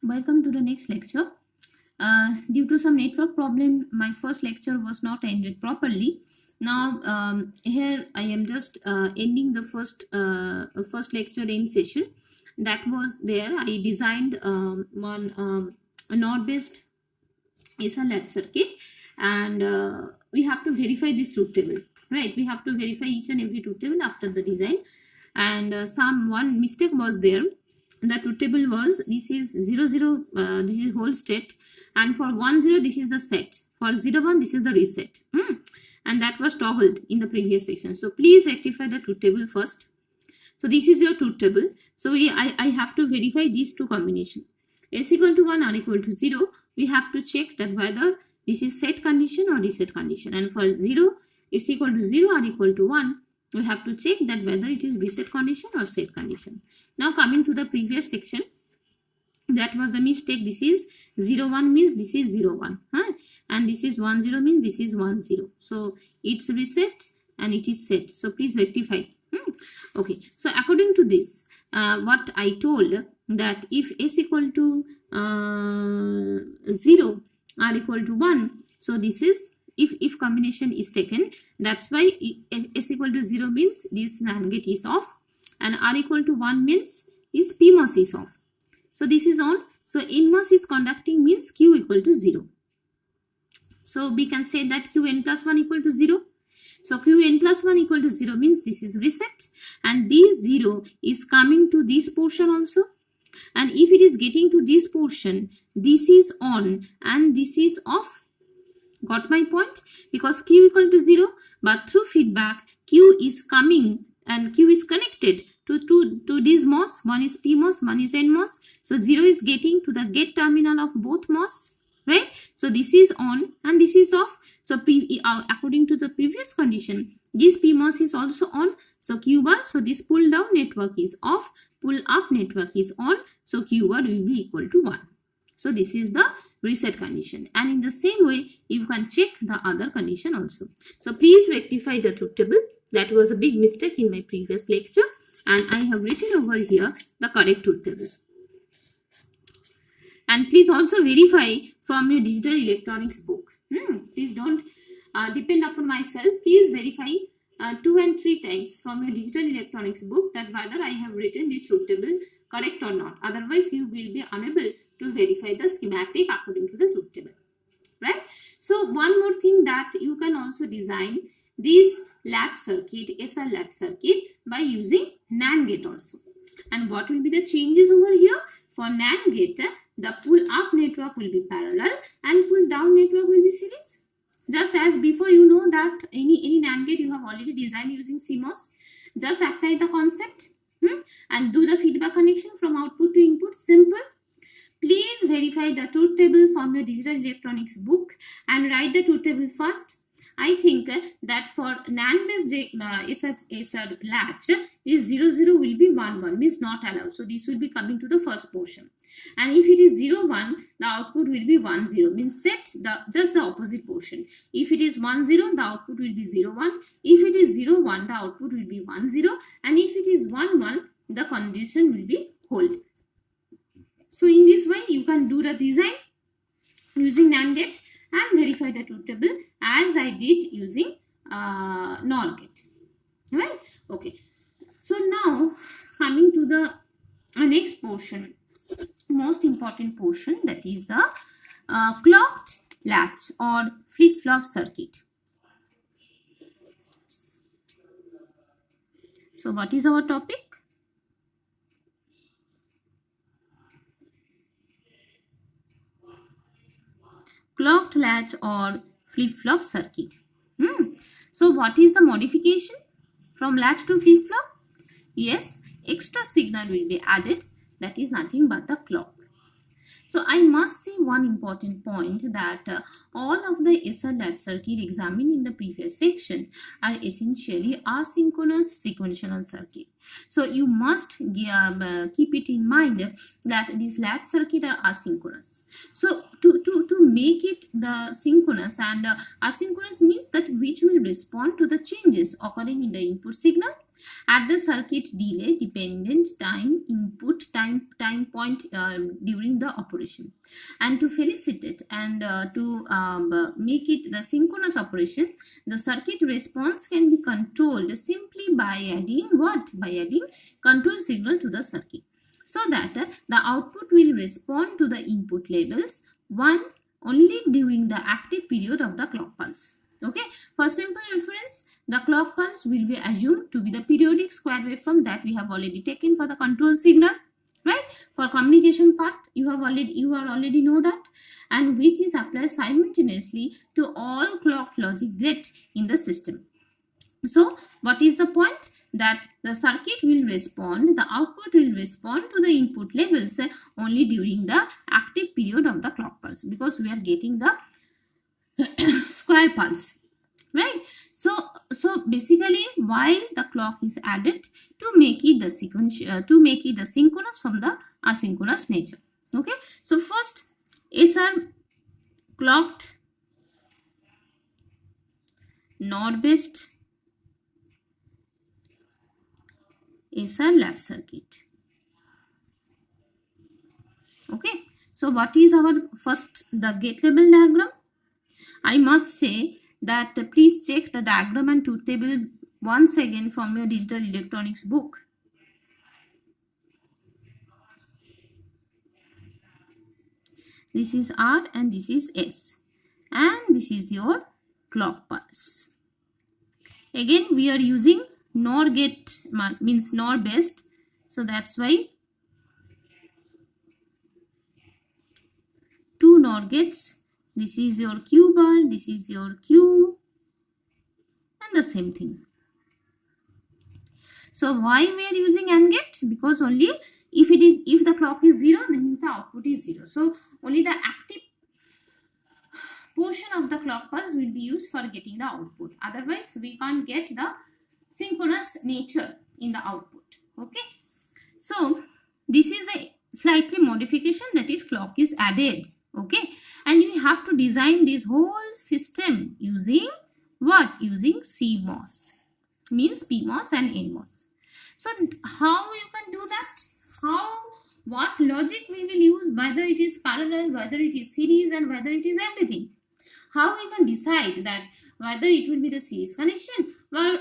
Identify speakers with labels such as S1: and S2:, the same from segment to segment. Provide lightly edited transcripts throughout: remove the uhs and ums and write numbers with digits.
S1: Welcome to the next lecture. Due to some network problem, my first lecture was not ended properly. Now here I am just ending the first lecture in session. That was there. I designed one a NOR-based SR circuit, and we have to verify this truth table. Right? We have to verify each and every truth table after the design. And one mistake was there. The truth table was this is 0 0, this is whole state, and for 1 0 this is the set, for 0 1 this is the reset, and that was toggled in the previous section. So please rectify the truth table first. So this is your truth table. So I have to verify these two combination, s equal to 1 r equal to 0. We have to check that whether this is set condition or reset condition, and for 0 s equal to 0 r equal to 1, we have to check that whether it is reset condition or set condition. Now coming to the previous section, that was a mistake. This is 0 1 means this is 0 1, and this is 1 0 means this is 1 0. So it's reset and it is set. So please rectify. Okay. So according to this, what I told, that if s equal to 0 r equal to 1, so this is if combination is taken, that's why s equal to 0 means this NAND gate is off, and r equal to 1 means is PMOS is off. So this is on. So NMOS is conducting means Q equal to 0. So we can say that Qn plus 1 equal to 0. So Qn plus 1 equal to 0 means this is reset, and this 0 is coming to this portion also. And if it is getting to this portion, this is on and this is off. Got my point? Because Q equal to 0, but through feedback Q is coming and Q is connected to this MOS. One is PMOS, one is NMOS. So 0 is getting to the gate terminal of both MOS, right? So this is on and this is off. So according to the previous condition, this PMOS is also on. So Q bar, so this pull down network is off, pull up network is on. So Q bar will be equal to 1. So this is the reset condition, and in the same way you can check the other condition also. So please rectify the truth table. That was a big mistake in my previous lecture, and I have written over here the correct truth table. And please also verify from your digital electronics book. Please don't depend upon myself. Please verify 2 and 3 times from your digital electronics book that whether I have written this truth table correct or not. Otherwise you will be unable to verify the schematic according to the truth table, right? So one more thing, that you can also design this latch circuit, SR latch circuit, by using NAND gate also. And what will be the changes over here? For NAND gate, the pull up network will be parallel and pull down network will be series. Just as before, you know that any NAND gate you have already designed using CMOS. Just apply the concept and do the feedback connection from output to input. Simple. Please verify the truth table from your digital electronics book and write the truth table first. I think that for NAND based SR latch, is 0 0 will be 1 1, means not allowed. So this will be coming to the first portion. And if it is 0 1, the output will be 1 0, means set just the opposite portion. If it is 1 0, the output will be 0 1. If it is 0 1, the output will be 1 0. And if it is 1 1, the condition will be hold. So in this way, you can do the design using NAND gate and verify the truth table as I did using NOR gate. Right? Okay. So now coming to the next portion, most important portion, that is the clocked latch or flip-flop circuit. So what is our topic? Clocked latch or flip-flop circuit. So what is the modification from latch to flip-flop? Yes, extra signal will be added, that is nothing but the clock. So I must say one important point, that all of the SR latch circuit examined in the previous section are essentially asynchronous sequential circuit. So you must keep it in mind that these latch circuit are asynchronous. So to make it the synchronous, and asynchronous means that which will respond to the changes occurring in the input signal at the circuit delay dependent time input time point during the operation. And to facilitate and to make it the synchronous operation, the circuit response can be controlled simply by adding what? By adding control signal to the circuit, so that the output will respond to the input levels one only during the active period of the clock pulse. Okay, for simple reference, the clock pulse will be assumed to be the periodic square waveform that we have already taken for the control signal, right? For communication part, you already know that, and which is applied simultaneously to all clock logic gate in the system. So what is the point? That the circuit will respond, the output will respond to the input levels only during the active period of the clock pulse, because we are getting the square pulse, right? So basically, while the clock is added to make it the sequential, to make it the synchronous from the asynchronous nature. Okay, so first SR clocked NOR based SR latch circuit. Okay, so what is our first, the gate level diagram? I must say that please check the diagram and truth table once again from your digital electronics book. This is R and this is S, and this is your clock pulse. Again, we are using NOR gate, means NOR based, so that's why two NOR gates. This is your Q bar, this is your Q, and the same thing. So why we are using AND gate? Because only if the clock is 0, that means the output is 0. So only the active portion of the clock pulse will be used for getting the output. Otherwise, we can't get the synchronous nature in the output. Okay. So this is the slightly modification, that is clock is added. Okay, and you have to design this whole system using what? Using CMOS, means PMOS and NMOS. So how you can do that? What logic we will use, whether it is parallel, whether it is series, and whether it is everything. How we can decide that whether it will be the series connection or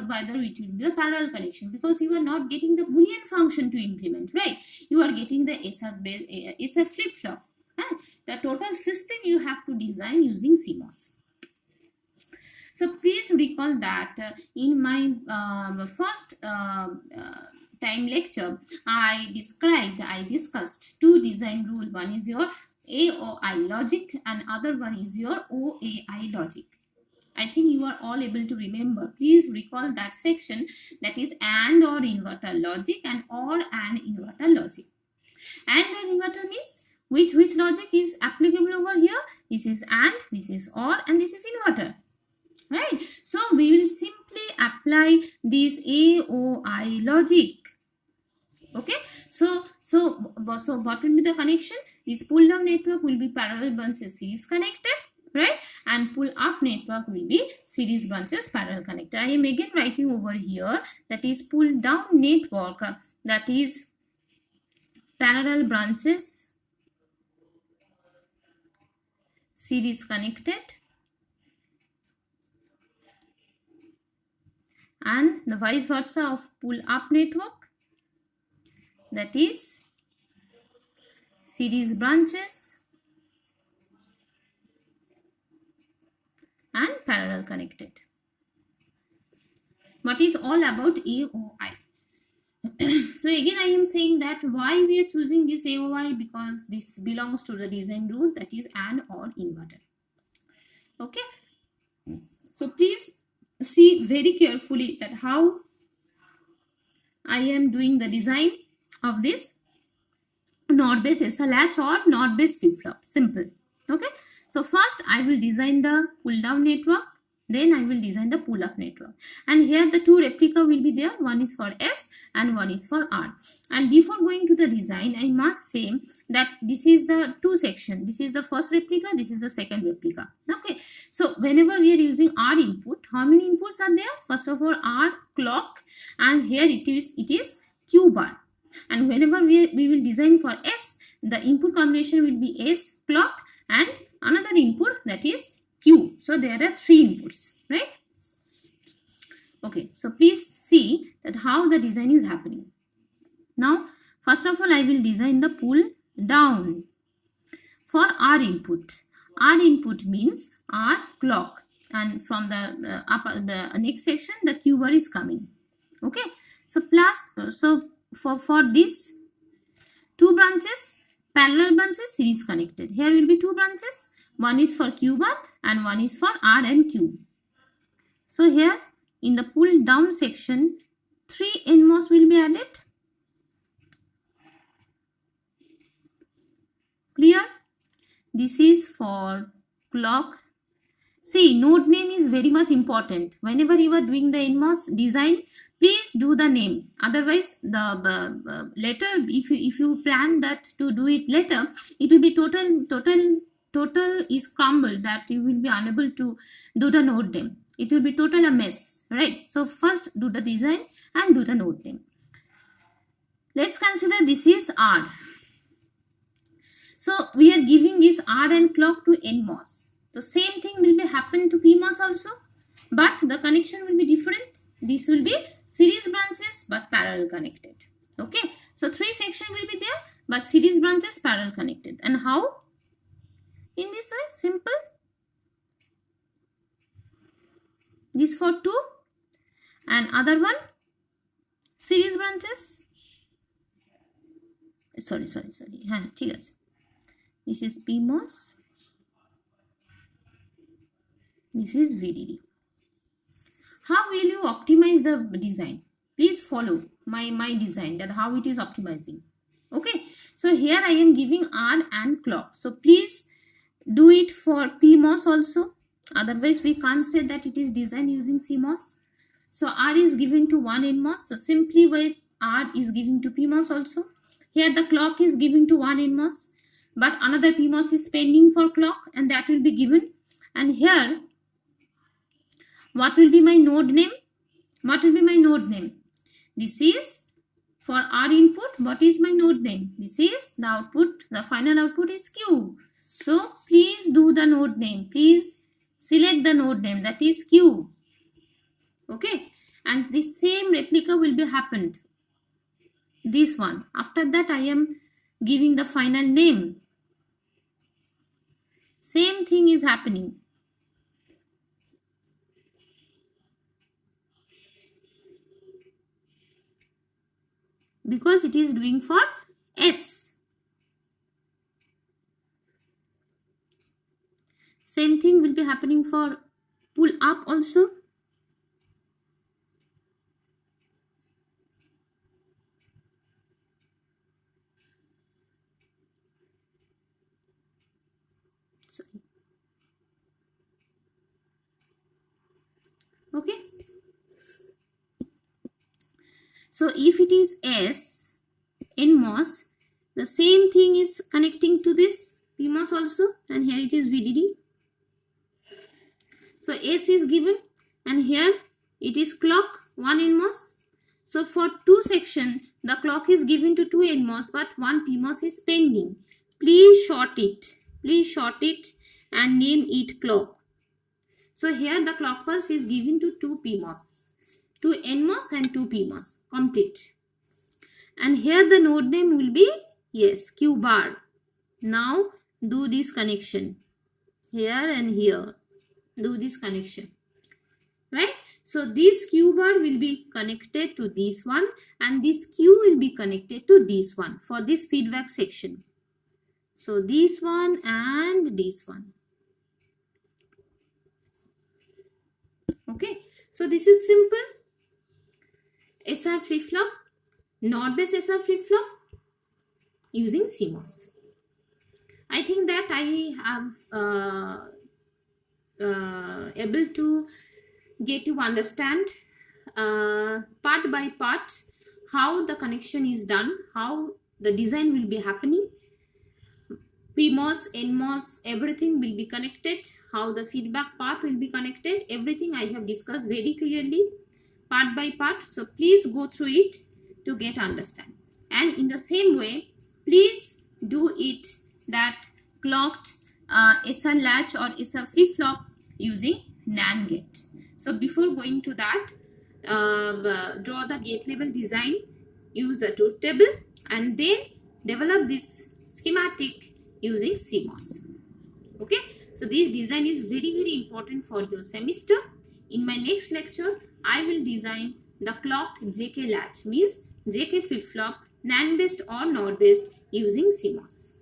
S1: whether it will be the parallel connection, because you are not getting the Boolean function to implement, right? You are getting the SR flip-flop. The total system you have to design using CMOS. So please recall that in my first time lecture, I discussed two design rules. One is your AOI logic and other one is your OAI logic. I think you are all able to remember. Please recall that section, that is AND or inverter logic and OR and inverter logic. AND or inverter means which logic is applicable over here? This is AND, this is OR, and this is inverter, right? So we will simply apply this AOI logic. Okay, so what will be the connection? This pull down network will be parallel branches series connected, right? And pull up network will be series branches parallel connected. I am again writing over here, that is pull down network, that is parallel branches series connected, and the vice versa of pull up network, that is series branches and parallel connected. What is all about AOI? So again I am saying that why we are choosing this AOI, because this belongs to the design rule, that is AND or inverter. Okay, so please see very carefully that how I am doing the design of this NOR based SR latch or NOR based flip flop. Simple. Okay, so first I will design the pull down network. Then I will design the pull-up network. And here the two replica will be there. One is for S and one is for R. And before going to the design, I must say that this is the two section. This is the first replica. This is the second replica. Okay. So whenever we are using R input, how many inputs are there? First of all, R clock, and here it is Q bar. And whenever we will design for S, the input combination will be S clock and another input, that is Q. So there are three inputs, right? Okay, so please see that how the design is happening. Now, first of all, I will design the pull down for R input. R input means R clock, and from the the next section the Q bar is coming. Okay, so for this two branches, parallel branches, series connected. Here will be two branches. One is for Q bar and one is for R and Q. So here in the pull down section, 3 NMOS will be added. Clear? This is for clock. See, node name is very much important. Whenever you are doing the NMOS design, please do the name. Otherwise, the later, if you plan that to do it later, it will be total is crumbled, that you will be unable to do the node name. It will be total a mess, right? So first do the design and do the node name. Let's consider this is R. So we are giving this R and clock to NMOS. The same thing will be happen to PMOS also, but the connection will be different. This will be series branches but parallel connected. Okay, so 3 sections will be there, but series branches parallel connected. And how? In this way, simple. This for 2 and other one series branches. Sorry. This is PMOS. This is VDD. How will you optimize the design? Please follow my design, that how it is optimizing. Okay, so here I am giving R and clock. So please do it for PMOS also. Otherwise we can't say that it is designed using CMOS. So R is given to one NMOS. So simply where R is given to PMOS also. Here the clock is given to one NMOS, but another PMOS is pending for clock, and that will be given. And here, what will be my node name? What will be my node name? This is for R input. What is my node name? This is the output. The final output is Q. So please do the node name. Please select the node name, that is Q. Okay, and the same replica will be happened. This one. After that, I am giving the final name. Same thing is happening. Because it is doing for S. Same thing will be happening for pull up also. Okay. So if it is S NMOS, the same thing is connecting to this PMOS also, and here it is VDD. So S is given, and here it is clock, one NMOS. So for 2 section, the clock is given to 2 NMOS, but one PMOS is pending. Please short it. Please short it and name it clock. So here the clock pulse is given to 2 PMOS, 2 NMOS and 2 PMOS, complete. And here the node name will be, yes, Q bar. Now do this connection here and here. Do this connection, right? So this Q bar will be connected to this one, and this Q will be connected to this one for this feedback section. So this one and this one. Okay, so this is simple SR flip-flop, NOR-based SR flip-flop using CMOS. I think that I have able to get to understand part by part how the connection is done, how the design will be happening. PMOS, NMOS, everything will be connected, how the feedback path will be connected, everything I have discussed very clearly, part by part. So please go through it to get understand. And in the same way, please do it that clocked SR latch or SR flip-flop using NAND gate. So before going to that, draw the gate level design, use the truth table, and then develop this schematic using CMOS. Okay, so this design is very important for your semester. In my next lecture, I will design the clocked JK latch, means JK flip-flop, NAND based or NOR based using CMOS.